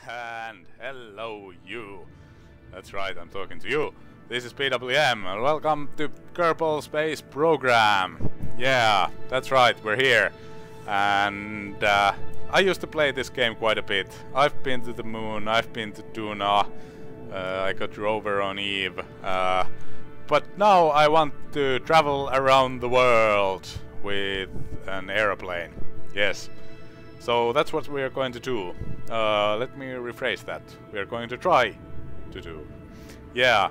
And hello you. That's right, I'm talking to you. This is PWM and welcome to Kerbal Space Program. Yeah, that's right, we're here. And I used to play this game quite a bit. I've been to the moon, I've been to Duna, I got rover on Eve. But now I want to travel around the world with an aeroplane. Yes. So that's what we are going to do. Let me rephrase that. We are going to try to do. Yeah.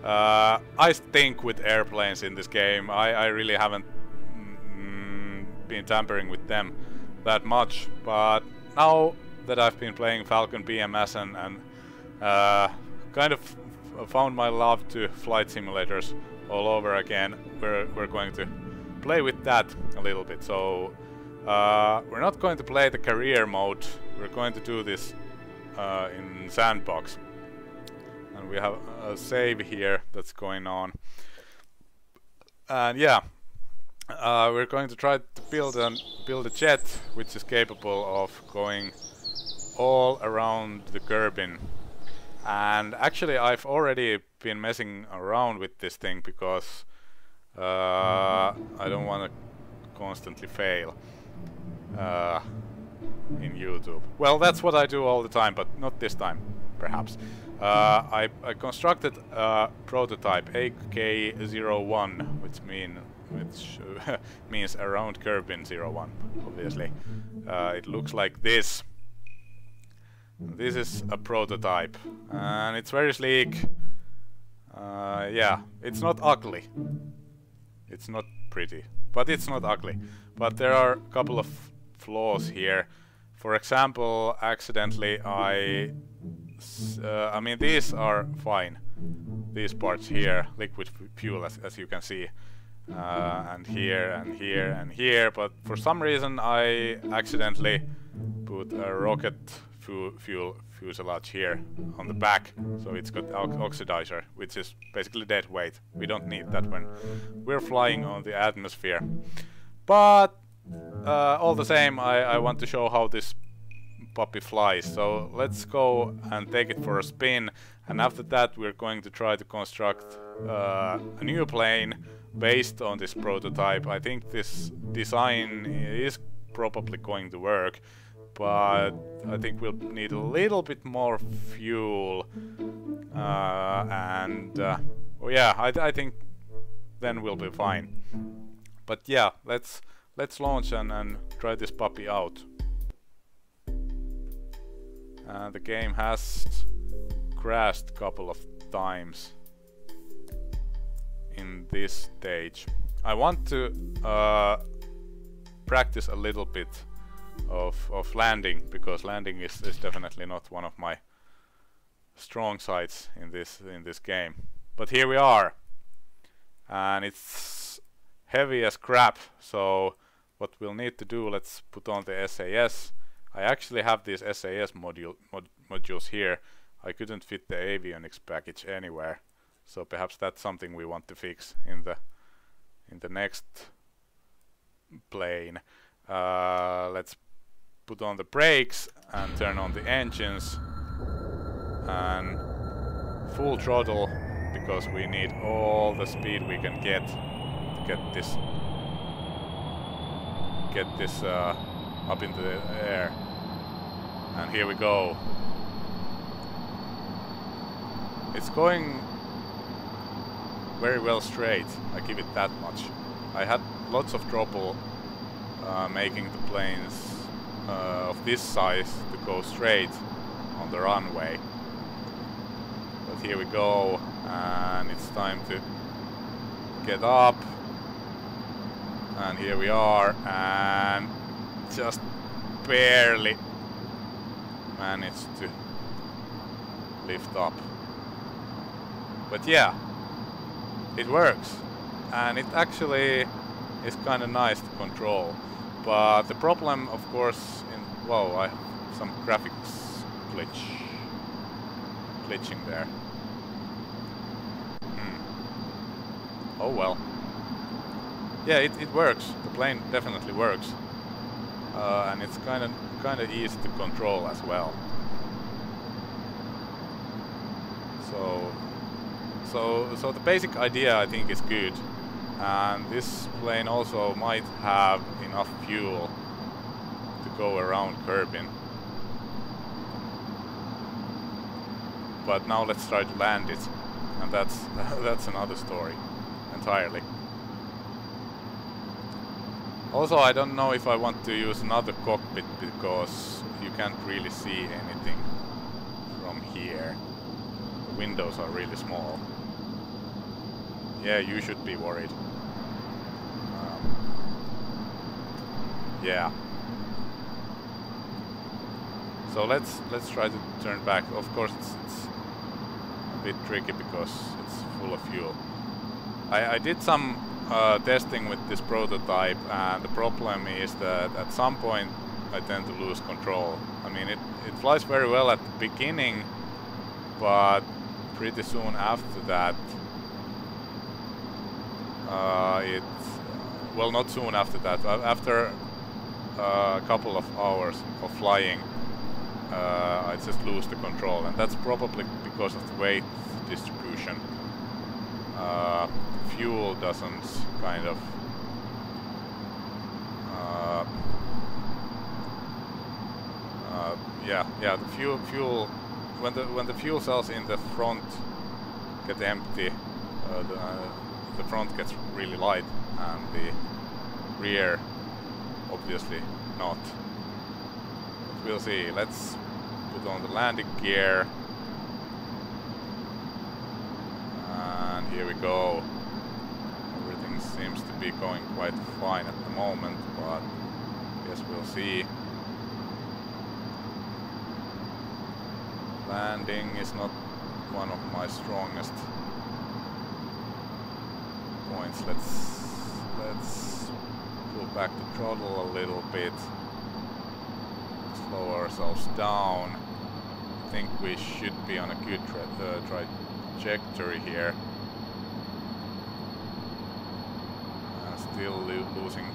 I think with airplanes in this game. I really haven't been tampering with them that much. But now that I've been playing Falcon BMS and kind of found my love to flight simulators all over again, we're going to play with that a little bit. So we're not going to play the career mode, we're going to do this in sandbox. And we have a save here that's going on. And yeah, we're going to try to build a jet which is capable of going all around the Kerbin. And actually I've already been messing around with this thing because I don't want to constantly fail in YouTube. Well, that's what I do all the time, but not this time, perhaps. I constructed a prototype AK-01, which means around Kerbin 01, obviously. It looks like this. This is a prototype, and it's very sleek. Yeah, it's not ugly. It's not pretty, but it's not ugly. But there are a couple of flaws here. For example, accidentally I mean, these are fine. These parts here, liquid fuel, as you can see, and here and here and here. But for some reason, I accidentally put a rocket fuel fuselage here on the back, so it's got oxidizer, which is basically dead weight. We don't need that when we're flying on the atmosphere. But all the same, I want to show how this puppy flies. So let's go and take it for a spin, and after that we're going to try to construct a new plane based on this prototype. I think this design is probably going to work, but I think we'll need a little bit more fuel, oh yeah, I think then we'll be fine. But yeah, let's launch and try this puppy out. The game has crashed a couple of times in this stage. I want to practice a little bit of landing, because landing is definitely not one of my strong sides in this game. But here we are, and it's heavy as crap. So what we'll need to do, let's put on the SAS. I actually have these SAS modules here. I couldn't fit the avionics package anywhere, so perhaps that's something we want to fix in the next plane. Let's put on the brakes and turn on the engines and full throttle, because we need all the speed we can get to get this up into the air. And here we go. It's going very well straight, I give it that much. I had lots of trouble making the planes of this size to go straight on the runway. But here we go, and it's time to get up. And here we are, and just barely managed to lift up. But yeah, it works, and it actually is kind of nice to control. But the problem, of course, whoa, I have some graphics glitching there. Oh well. Yeah, it works. The plane definitely works, and it's kind of easy to control as well. So the basic idea I think is good, and this plane also might have enough fuel to go around Kerbin. But now let's try to land it, and that's another story entirely. Also, I don't know if I want to use another cockpit because you can't really see anything from here. The windows are really small. Yeah, you should be worried. Yeah. So let's try to turn back. Of course, it's a bit tricky because it's full of fuel. I did some testing with this prototype, and the problem is that at some point I tend to lose control. I mean, it flies very well at the beginning, but pretty soon after that, well, not soon after that, after a couple of hours of flying, I just lose the control, and that's probably because of the weight distribution. Fuel doesn't kind of yeah, the fuel when the fuel cells in the front get empty, the front gets really light, and the rear obviously not. But we'll see. Let's put on the landing gear, and here we go. Everything seems to be going quite fine at the moment, but I guess we'll see. Landing is not one of my strongest points. Let's pull back the throttle a little bit, slow ourselves down. I think we should be on a good trajectory here. Still losing.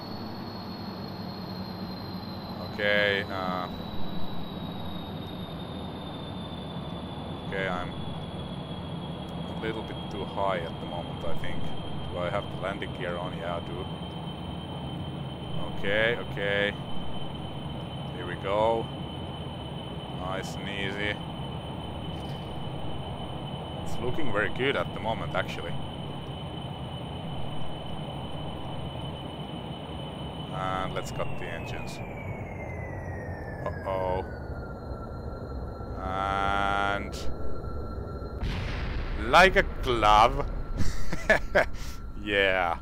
Okay. Okay, I'm a little bit too high at the moment, I think. Do I have the landing gear on? Yeah, I do. Okay, okay. Here we go. Nice and easy. It's looking very good at the moment, actually. And let's cut the engines. Uh-oh. And like a glove. Yeah.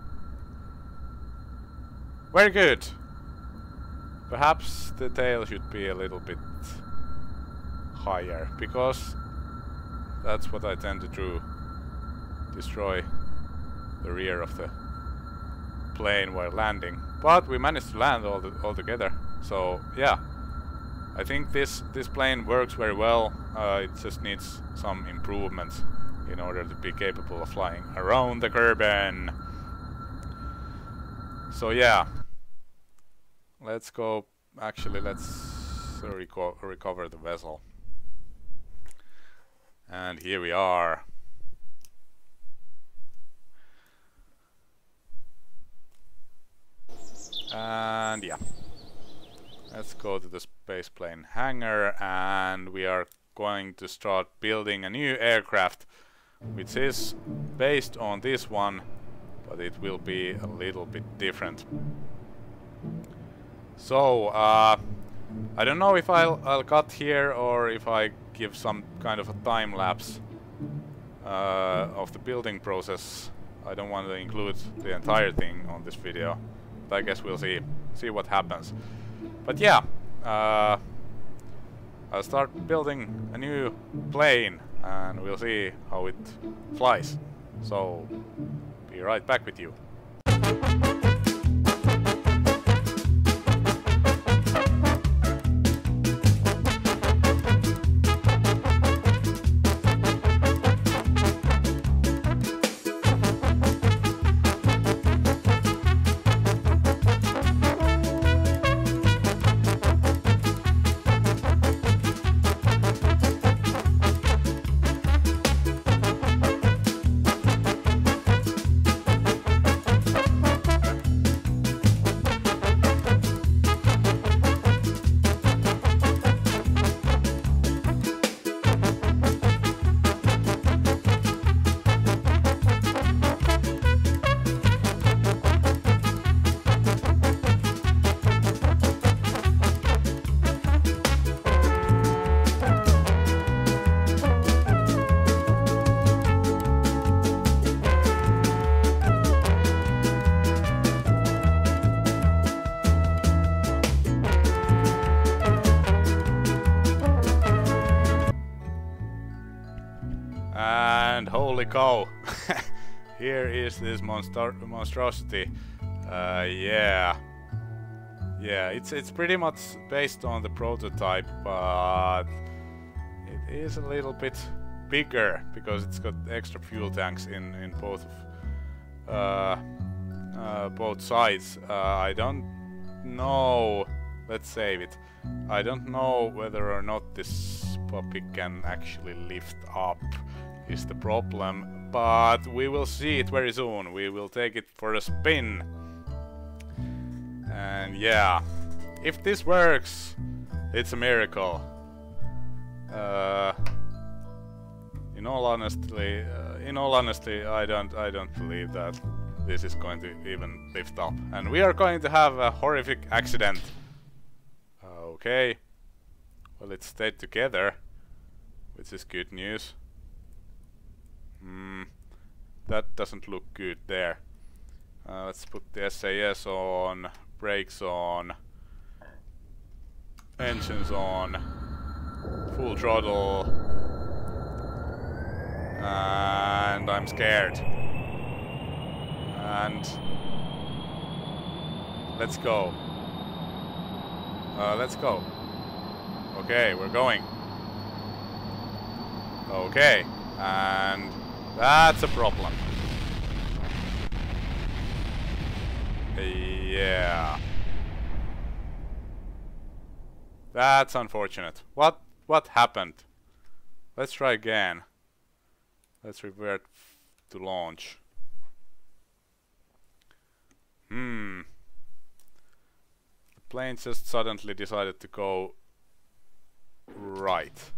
Very good. Perhaps the tail should be a little bit higher, because that's what I tend to do. Destroy the rear of the plane while landing. But we managed to land all together. So yeah. I think this plane works very well. It just needs some improvements in order to be capable of flying around the Kerbin. So yeah, let's go. Actually, let's recover the vessel. And here we are. And yeah. Let's go to the spaceplane hangar, and we are going to start building a new aircraft, which is based on this one, but it will be a little bit different. So I don't know if I'll cut here or if I give some kind of a time lapse of the building process. I don't want to include the entire thing on this video, but I guess we'll see what happens. But yeah, I'll start building a new plane, and we'll see how it flies. So, be right back with you. And holy cow! Here is this monstrosity. Yeah. Yeah, it's pretty much based on the prototype, but it is a little bit bigger because it's got extra fuel tanks in both sides. I don't know. Let's save it. I don't know whether or not this puppy can actually lift up is the problem, but we will see it very soon. We will take it for a spin. And yeah, if this works, it's a miracle. In all honesty, I don't believe that this is going to even lift up, and we are going to have a horrific accident. Okay, well, it stayed together, which is good news. That doesn't look good there. Let's put the SAS on, brakes on, engines on, full throttle, and I'm scared. And let's go. Let's go. Okay, we're going. Okay, and that's a problem. Yeah. That's unfortunate. What happened? Let's try again. Let's revert to launch. The plane just suddenly decided to go right.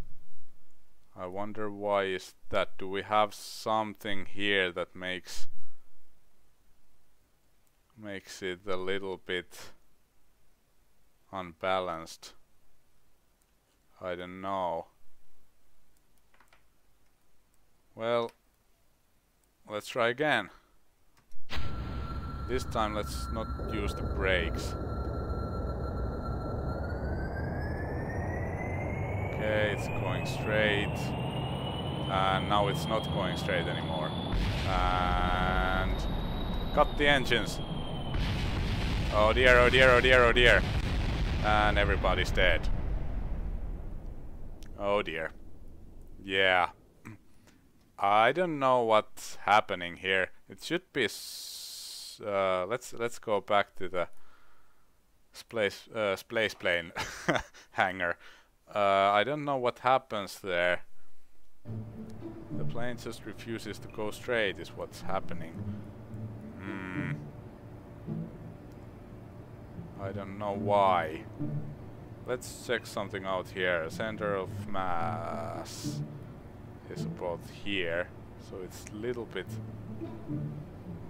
I wonder why is that. Do we have something here that makes it a little bit unbalanced? I don't know. Well, let's try again. This time let's not use the brakes. Okay, it's going straight. And now it's not going straight anymore. And cut the engines. Oh dear, oh dear, oh dear, oh dear. And everybody's dead. Oh dear. Yeah. I don't know what's happening here. It should be let's go back to the space plane hangar. I don't know what happens there. The plane just refuses to go straight is what's happening. I don't know why. Let's check something out here. Center of mass is about here, so it's a little bit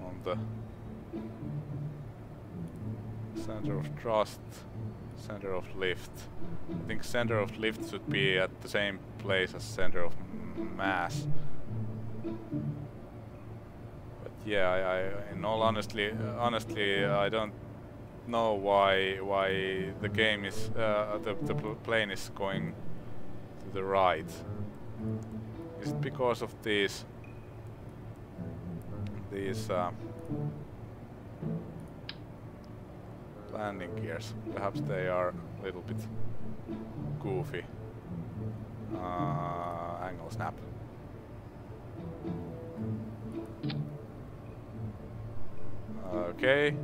on the center of thrust, center of lift. I think center of lift should be at the same place as center of mass. But yeah, in all honestly, I don't know why the game is the plane is going to the right. Is it because of these landing gears? Perhaps they are a little bit goofy. Angle snap. Okay.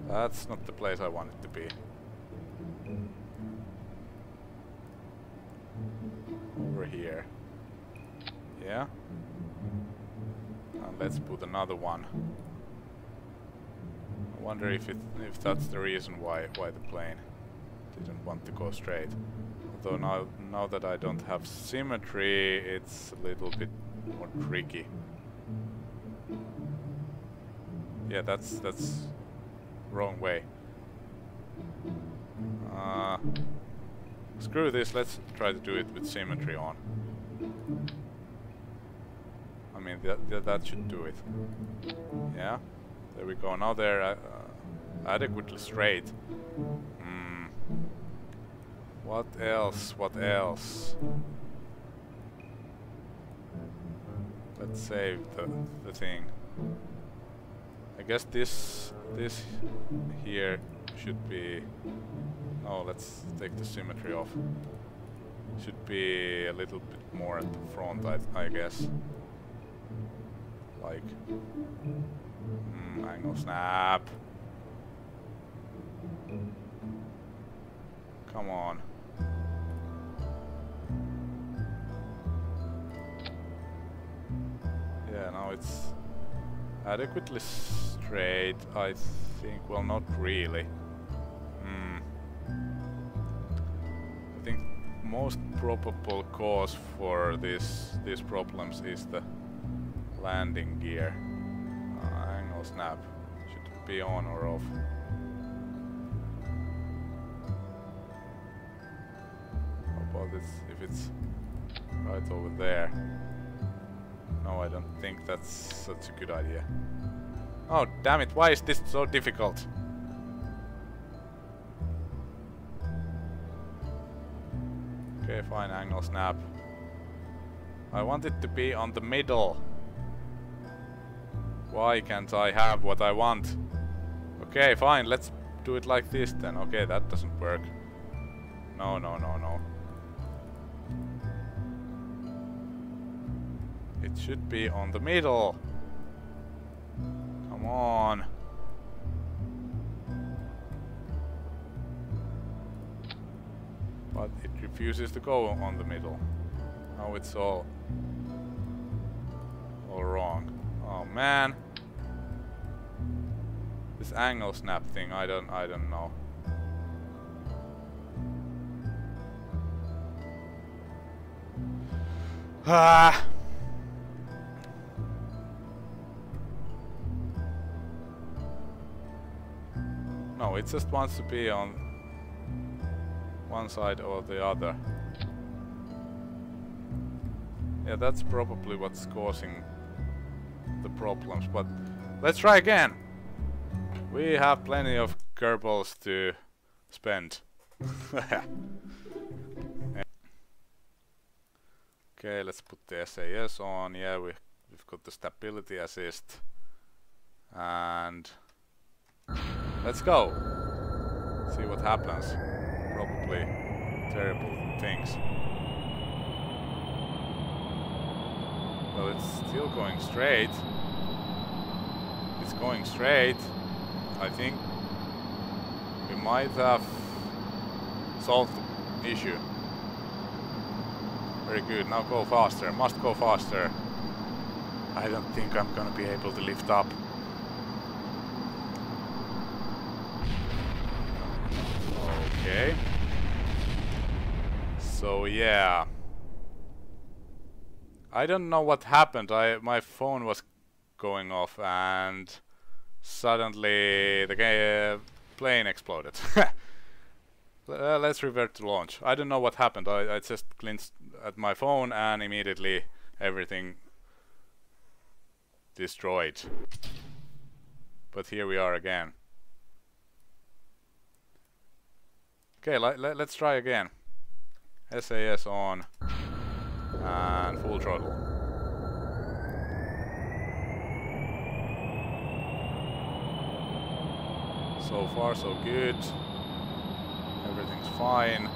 That's not the place I want it to be. Over here. Yeah. And let's put another one. I wonder if that's the reason why the plane didn't want to go straight. Although now that I don't have symmetry, it's a little bit more tricky. Yeah, that's wrong way. Screw this, let's try to do it with symmetry on. I mean, that should do it. Yeah, there we go. Now they're adequately straight. What else? What else? Let's save the thing. I guess this here should be... Oh, let's take the symmetry off. Should be a little bit more at the front, I guess. Like... angle snap. Come on. Yeah, now it's adequately straight, I think. Well, not really. I think most probable cause for these problems is the landing gear. Angle snap should be on or off. How about this if it's right over there? No, I don't think that's such a good idea. Oh, damn it, why is this so difficult? Okay, fine, angle snap. I want it to be on the middle. Why can't I have what I want? Okay, fine, let's do it like this then. Okay, that doesn't work. No, no, no, no. It should be on the middle. Come on. But it refuses to go on the middle. Now it's all wrong. Oh man. This angle snap thing, I don't know. Ah. No, it just wants to be on one side or the other. Yeah, that's probably what's causing the problems, but let's try again! We have plenty of Kerbals to spend. Okay, let's put the SAS on. Yeah, we've got the stability assist. And let's go! See what happens. Probably terrible things. Well, it's still going straight. It's going straight. I think we might have solved the issue. Very good. Now go faster. Must go faster. I don't think I'm gonna be able to lift up. Okay. So yeah. I don't know what happened. My phone was going off and suddenly the plane exploded. Let's revert to launch. I don't know what happened. I just glanced at my phone and immediately everything destroyed. But here we are again. Okay, let's try again. SAS on and full throttle. So far so good. Everything's fine.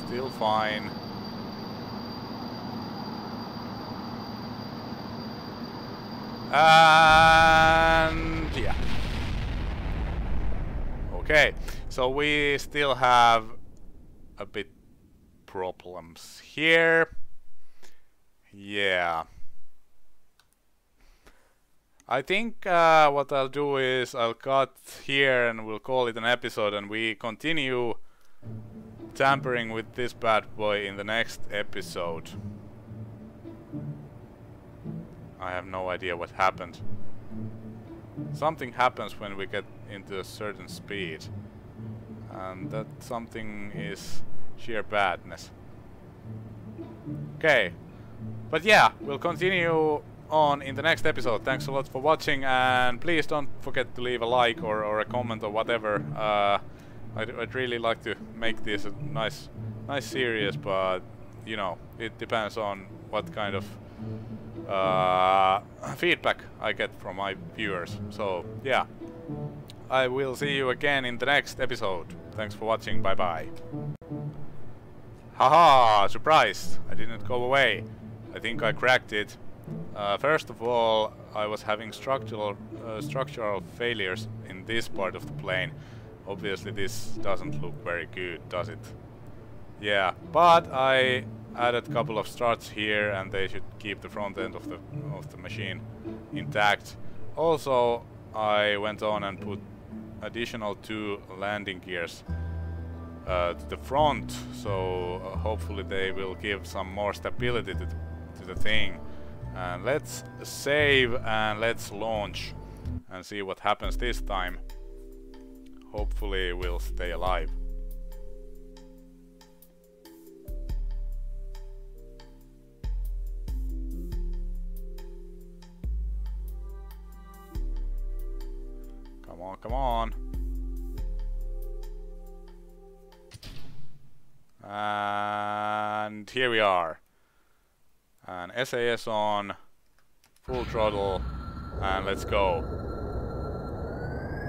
Still fine. And yeah. Okay, so we still have a bit problems here. Yeah. I think what I'll do is I'll cut here and we'll call it an episode, and we continue tampering with this bad boy in the next episode. I have no idea what happened. Something happens when we get into a certain speed, and that something is sheer badness. Okay, but yeah, we'll continue on in the next episode. Thanks a lot for watching, and please don't forget to leave a like or a comment or whatever. I'd really like to make this a nice series, but you know, it depends on what kind of feedback I get from my viewers. So yeah, I will see you again in the next episode. Thanks for watching. Bye bye. Haha! Surprised! I didn't go away. I think I cracked it. First of all, I was having structural failures in this part of the plane. Obviously this doesn't look very good, does it? Yeah, but I added a couple of struts here and they should keep the front end of the machine intact. Also, I went on and put additional 2 landing gears to the front, so hopefully they will give some more stability to the thing. And let's save and let's launch and see what happens this time. Hopefully we'll stay alive. Come on, come on. And here we are. And SAS on, full throttle, and let's go.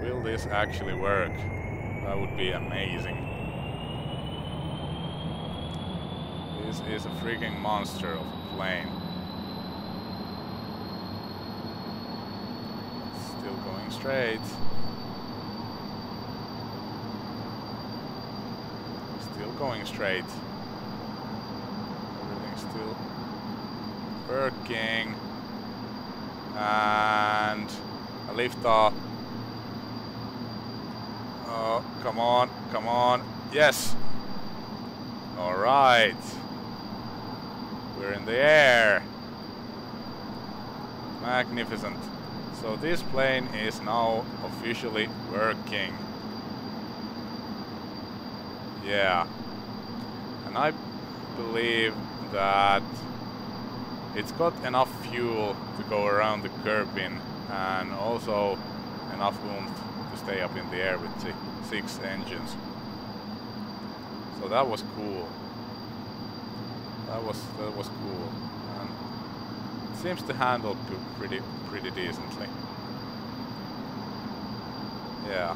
Will this actually work? That would be amazing. This is a freaking monster of a plane. Still going straight. Still going straight. Everything's still working. And a lift off. Oh, come on, come on. Yes! Alright. We're in the air. Magnificent. So this plane is now officially working. Yeah. And I believe that it's got enough fuel to go around the Kerbin and also enough oomph to stay up in the air with the 6 engines. So that was cool. That was cool. And it seems to handle pretty decently. Yeah.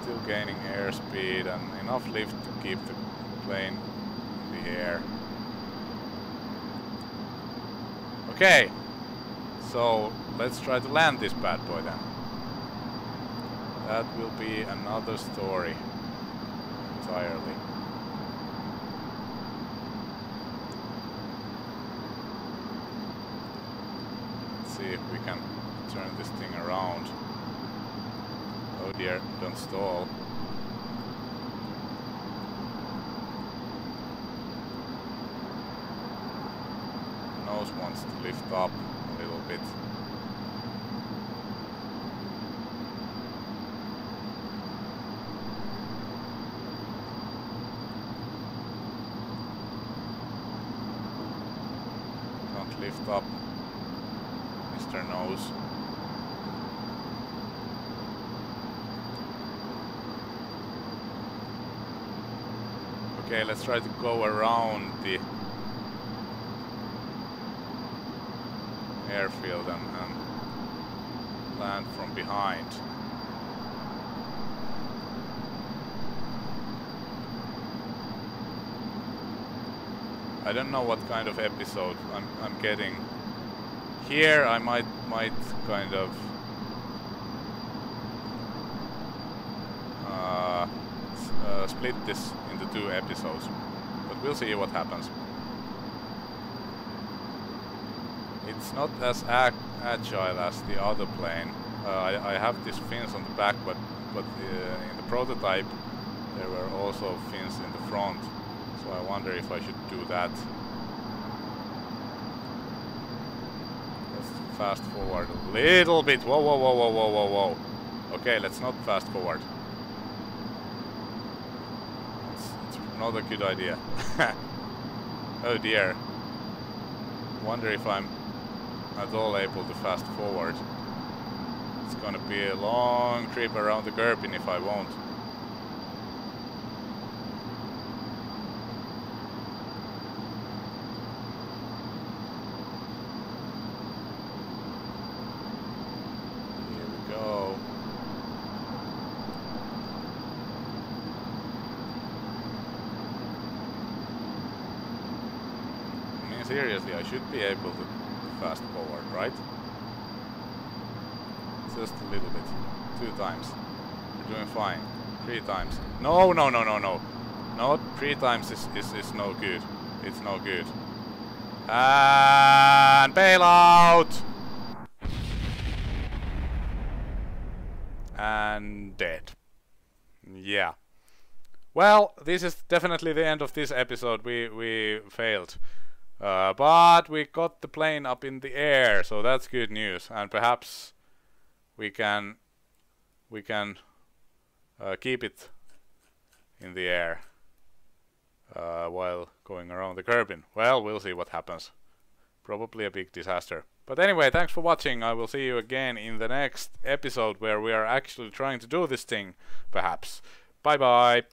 Still gaining airspeed and enough lift to keep the plane in the air. Okay, so let's try to land this bad boy then. That will be another story entirely. Let's see if we can turn this thing around. Oh dear, don't stall. Nose wants to lift up a little bit. Don't lift up, Mr. Nose. Okay, let's try to go around the airfield and land from behind. I don't know what kind of episode I'm getting. Here I might kind of split this into 2 episodes, but we'll see what happens. It's not as agile as the other plane. I have these fins on the back, but in the prototype there were also fins in the front, so I wonder if I should do that. Let's fast forward a little bit. Whoa, whoa, whoa, whoa, whoa, whoa, whoa. Okay, let's not fast forward. It's not a good idea. Oh dear. Wonder if I'm at all able to fast forward. It's gonna be a long trip around the Kerbin if I won't. Here we go. I mean, seriously, I should be able to fast forward, right? Just a little bit. 2 times. We're doing fine. 3 times. No, no, no, no, no. No, 3 times is no good. It's no good. And bail out! And dead. Yeah. Well, this is definitely the end of this episode. We failed. But we got the plane up in the air, so that's good news. And perhaps we can keep it in the air while going around the Kerbin. Well, we'll see what happens. Probably a big disaster. But anyway, thanks for watching. I will see you again in the next episode where we are actually trying to do this thing, perhaps. Bye bye.